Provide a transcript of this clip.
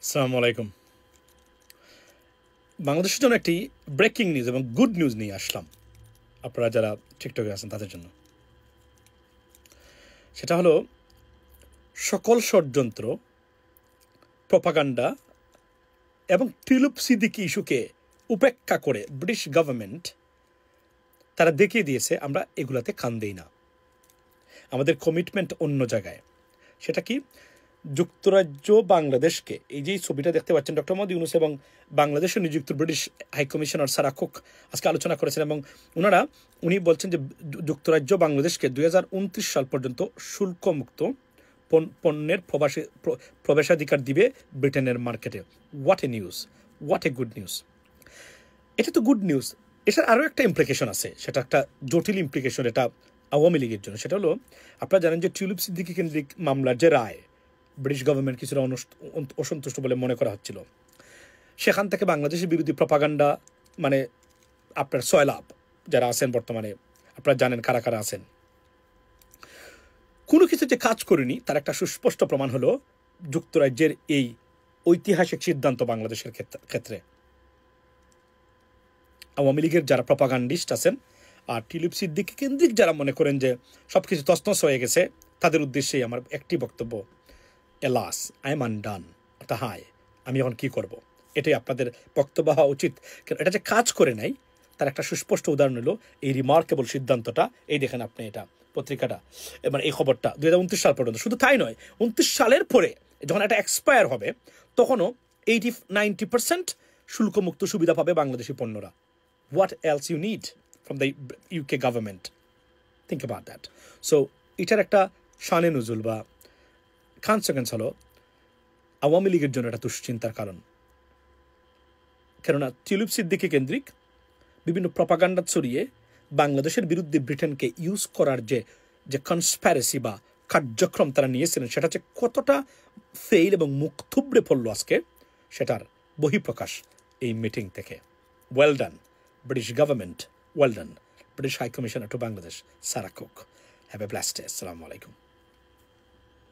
আসসালামু আলাইকুম। বাংলাদেশের জন্য একটি ব্রেকিং নিউজ এবং গুড নিউজ নিয়ে আসলাম আপনারা যারা টিকটকে আছেন তাদের জন্য। সেটা হলো সকল ষড়যন্ত্র, প্রপাগান্ডা এবং টিলুপ সিদ্দিকি ইস্যুকে উপেক্ষা করে ব্রিটিশ গভর্নমেন্ট তারা দেখিয়ে দিয়েছে আমরা এগুলাতে কান দেই না, আমাদের কমিটমেন্ট অন্য জায়গায়। সেটা কি? যুক্তরাজ্য বাংলাদেশকে, এই যে ছবিটা দেখতে পাচ্ছেন, ডক্টর মোহাম্মদ ইউনূস এবং বাংলাদেশে নিযুক্ত ব্রিটিশ হাইকমিশনার সারা কুক আজকে আলোচনা করেছেন এবং উনি বলছেন যে যুক্তরাজ্য বাংলাদেশকে 2029 সাল পর্যন্ত শুল্কমুক্ত পণ্যের প্রবেশাধিকার দিবে ব্রিটেনের মার্কেটে। What a news, what a good news. এটা তো গুড নিউজ, এটার আরও একটা ইমপ্লিকেশন আছে, সেটা একটা জটিল ইমপ্লিকেশন এটা আওয়ামী লীগের জন্য। সেটা হলো, আপনারা জানেন যে টিউলিপ সিদ্দিকি কেন্দ্রিক মামলার যে রায় ব্রিটিশ গভর্নমেন্ট কিছুটা অসন্তুষ্ট বলে মনে করা হচ্ছিল, সেখান থেকে বাংলাদেশের বিরোধী প্রপাগান্ডা মানে আপনার সয়লাভ যারা আছেন বর্তমানে, আপনারা জানেন কারা কারা আছেন, কোনো কিছু যে কাজ করেনি তার একটা সুস্পষ্ট প্রমাণ হলো যুক্তরাজ্যের এই ঐতিহাসিক সিদ্ধান্ত বাংলাদেশের ক্ষেত্রে। আওয়ামী লীগের যারা প্রপাগান্ডিস্ট আছেন আর টিউলিপ সিদ্দিকি কেন্দ্রিক যারা মনে করেন যে সব কিছু তছনছ হয়ে গেছে, তাদের উদ্দেশ্যেই আমার একটি বক্তব্য, এলাস আই এম আনডান, অর্থাৎ হায় আমি এখন কী করব, এটাই আপনাদের বক্তব্য হওয়া উচিত। কারণ এটা যে কাজ করে নাই তার একটা সুস্পষ্ট উদাহরণ হলো এই রিমার্কেবল সিদ্ধান্তটা। এই দেখেন আপনি, এটা পত্রিকাটা, মানে এই খবরটা 2029 সাল পর্যন্ত। শুধু তাই নয়, 29 সালের পরে যখন এটা এক্সপায়ার হবে তখনও 80-90% শুল্কমুক্ত সুবিধা পাবে বাংলাদেশি পণ্যরা। What else you need from the UK government? Think about that. So এটার একটা শানে নজুল বা কনসিকুয়েন্স হলো আওয়ামী লীগের জন্য একটা দুশ্চিন্তার কারণ। কেননা টিউলিপ সিদ্দিকি কেন্দ্রিক বিভিন্ন প্রপাগান্ডা ছড়িয়ে বাংলাদেশের বিরুদ্ধে ব্রিটেনকে ইউজ করার যে কনস্প্যারেসি বা কার্যক্রম তারা নিয়েছিলেন, সেটা হচ্ছে কতটা ফেইল এবং মুখ থুবড়ে পড়লো আজকে, সেটার বহিঃপ্রকাশ এই মিটিং থেকে। Well done British government, well done British high commissioner to Bangladesh Sarah Cooke. Have a blessed day. আসসালামু আলাইকুম।